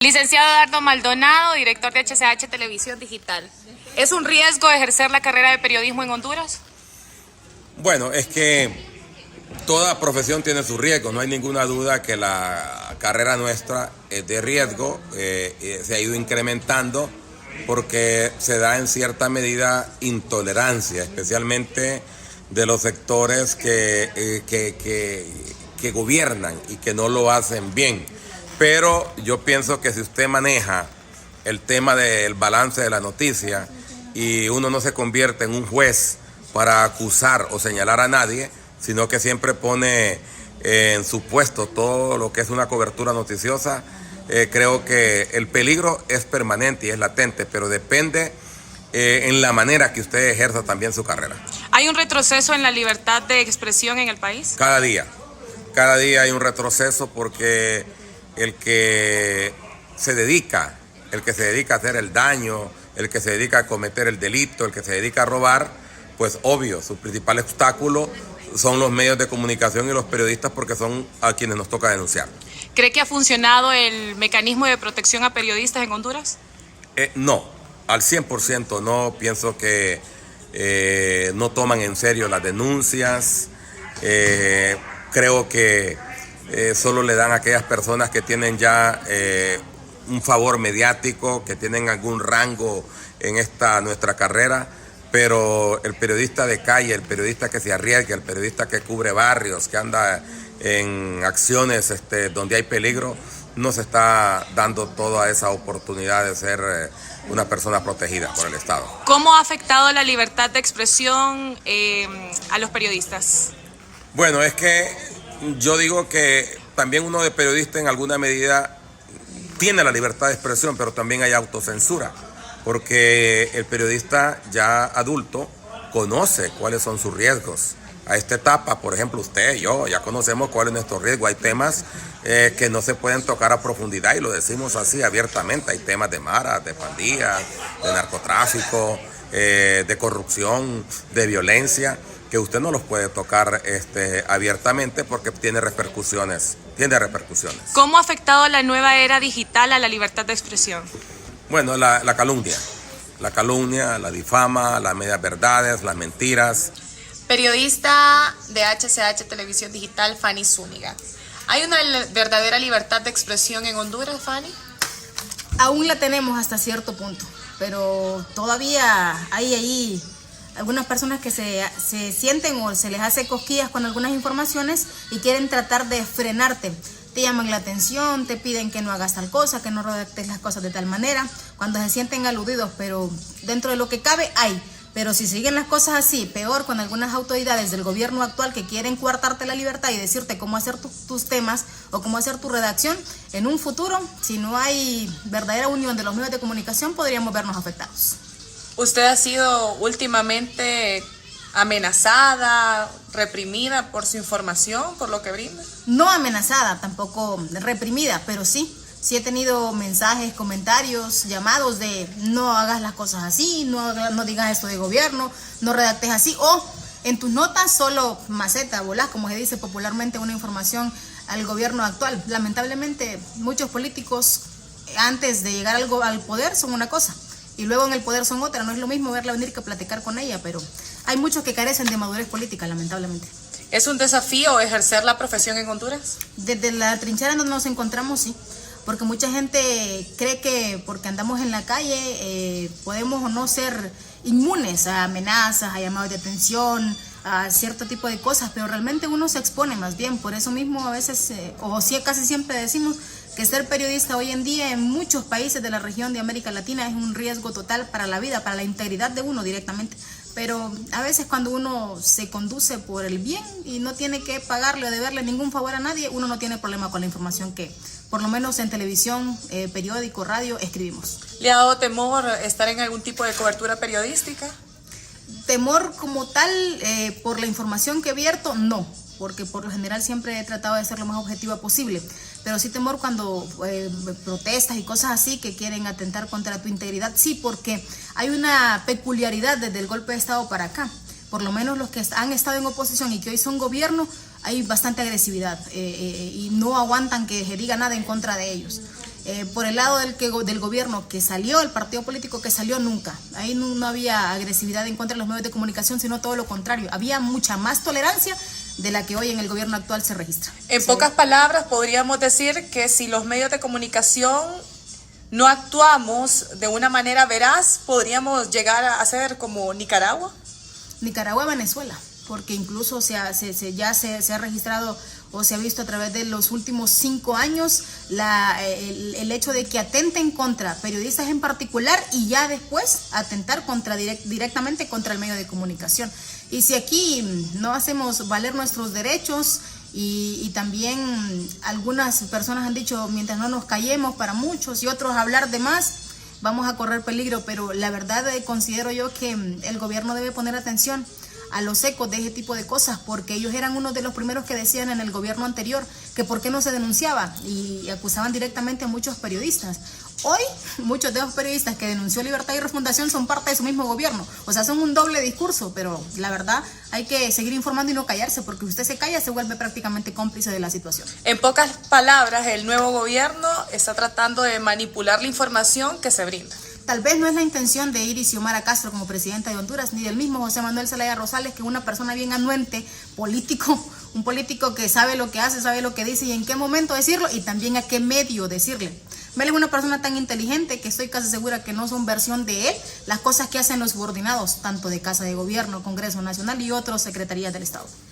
Licenciado Eduardo Maldonado, director de HCH Televisión Digital. ¿Es un riesgo ejercer la carrera de periodismo en Honduras? Bueno, es que toda profesión tiene su riesgo. No hay ninguna duda que la carrera nuestra es de riesgo, se ha ido incrementando porque se da en cierta medida intolerancia, especialmente de los sectores que gobiernan y que no lo hacen bien. Pero yo pienso que si usted maneja el tema del balance de la noticia y uno no se convierte en un juez para acusar o señalar a nadie, sino que siempre pone en su puesto todo lo que es una cobertura noticiosa, creo que el peligro es permanente y es latente, pero depende en la manera que usted ejerza también su carrera. ¿Hay un retroceso en la libertad de expresión en el país? Cada día hay un retroceso porque el que se dedica a hacer el daño, el que se dedica a cometer el delito, el que se dedica a robar, pues obvio, su principal obstáculo son los medios de comunicación y los periodistas porque son a quienes nos toca denunciar. ¿Cree que ha funcionado el mecanismo de protección a periodistas en Honduras? No, al 100% no. Pienso que no toman en serio las denuncias. Creo que solo le dan a aquellas personas que tienen ya un favor mediático, que tienen algún rango en nuestra carrera, pero el periodista de calle, el periodista que se arriesga, el periodista que cubre barrios, que anda en acciones donde hay peligro, no se está dando toda esa oportunidad de ser una persona protegida por el Estado. ¿Cómo ha afectado la libertad de expresión a los periodistas? Bueno, es que yo digo que también uno de periodista en alguna medida tiene la libertad de expresión, pero también hay autocensura, porque el periodista ya adulto conoce cuáles son sus riesgos. A esta etapa, por ejemplo, usted y yo ya conocemos cuál es nuestro riesgo. Hay temas que no se pueden tocar a profundidad y lo decimos así abiertamente. Hay temas de maras, de pandillas, de narcotráfico, de corrupción, de violencia, que usted no los puede tocar abiertamente porque tiene repercusiones. ¿Cómo ha afectado la nueva era digital a la libertad de expresión? Bueno, la calumnia, la difama, las medias verdades, las mentiras. Periodista de HCH Televisión Digital, Fanny Zúñiga. ¿Hay una verdadera libertad de expresión en Honduras, Fanny? Aún la tenemos hasta cierto punto, pero todavía hay ahí algunas personas que se sienten o se les hace cosquillas con algunas informaciones y quieren tratar de frenarte. Te llaman la atención, te piden que no hagas tal cosa, que no redactes las cosas de tal manera, cuando se sienten aludidos, pero dentro de lo que cabe hay. Pero si siguen las cosas así, peor con algunas autoridades del gobierno actual que quieren coartarte la libertad y decirte cómo hacer tus temas o cómo hacer tu redacción, en un futuro, si no hay verdadera unión de los medios de comunicación, podríamos vernos afectados. ¿Usted ha sido últimamente amenazada, reprimida por su información, por lo que brinda? No amenazada, tampoco reprimida, pero sí he tenido mensajes, comentarios, llamados de no hagas las cosas así, no digas esto de gobierno, no redactes así, o en tus notas solo maceta, volás, como se dice popularmente, una información al gobierno actual. Lamentablemente, muchos políticos antes de llegar al poder son una cosa y luego en el poder son otra. No es lo mismo verla venir que platicar con ella, pero hay muchos que carecen de madurez política, lamentablemente. ¿Es un desafío ejercer la profesión en Honduras? Desde la trinchera donde nos encontramos, sí, porque mucha gente cree que porque andamos en la calle podemos o no ser inmunes a amenazas, a llamados de atención, a cierto tipo de cosas, pero realmente uno se expone más bien. Por eso mismo a veces, casi siempre decimos que ser periodista hoy en día en muchos países de la región de América Latina es un riesgo total para la vida, para la integridad de uno directamente. Pero a veces cuando uno se conduce por el bien y no tiene que pagarle o deberle ningún favor a nadie, uno no tiene problema con la información que, por lo menos en televisión, periódico, radio, escribimos. ¿Le ha dado temor estar en algún tipo de cobertura periodística? Temor como tal, por la información que vierto, no, porque por lo general siempre he tratado de ser lo más objetiva posible. Pero sí temor cuando protestas y cosas así que quieren atentar contra tu integridad, sí, porque hay una peculiaridad desde el golpe de Estado para acá. Por lo menos los que han estado en oposición y que hoy son gobierno, hay bastante agresividad y no aguantan que se diga nada en contra de ellos. Por el lado del gobierno que salió, el partido político que salió, nunca. Ahí no había agresividad en contra de los medios de comunicación, sino todo lo contrario. Había mucha más tolerancia de la que hoy en el gobierno actual se registra. En pocas palabras, podríamos decir que si los medios de comunicación no actuamos de una manera veraz, podríamos llegar a ser como Nicaragua. Nicaragua, Venezuela, porque incluso ya se ha registrado o se ha visto a través de los últimos 5 años el hecho de que atenten contra periodistas en particular y ya después atentar directamente contra el medio de comunicación. Y si aquí no hacemos valer nuestros derechos y también algunas personas han dicho mientras no nos callemos para muchos y otros hablar de más, vamos a correr peligro, pero la verdad considero yo que el gobierno debe poner atención a los ecos de ese tipo de cosas, porque ellos eran uno de los primeros que decían en el gobierno anterior que por qué no se denunciaba y acusaban directamente a muchos periodistas. Hoy, muchos de los periodistas que denunció Libertad y Refundación son parte de su mismo gobierno, o sea, son un doble discurso, pero la verdad hay que seguir informando y no callarse, porque usted se calla, se vuelve prácticamente cómplice de la situación. En pocas palabras, el nuevo gobierno está tratando de manipular la información que se brinda. Tal vez no es la intención de Iris Xiomara Castro como presidenta de Honduras, ni del mismo José Manuel Zelaya Rosales, que es una persona bien anuente, político, un político que sabe lo que hace, sabe lo que dice y en qué momento decirlo y también a qué medio decirle. Él es una persona tan inteligente que estoy casi segura que no son versión de él las cosas que hacen los subordinados, tanto de Casa de Gobierno, Congreso Nacional y otras secretarías del Estado.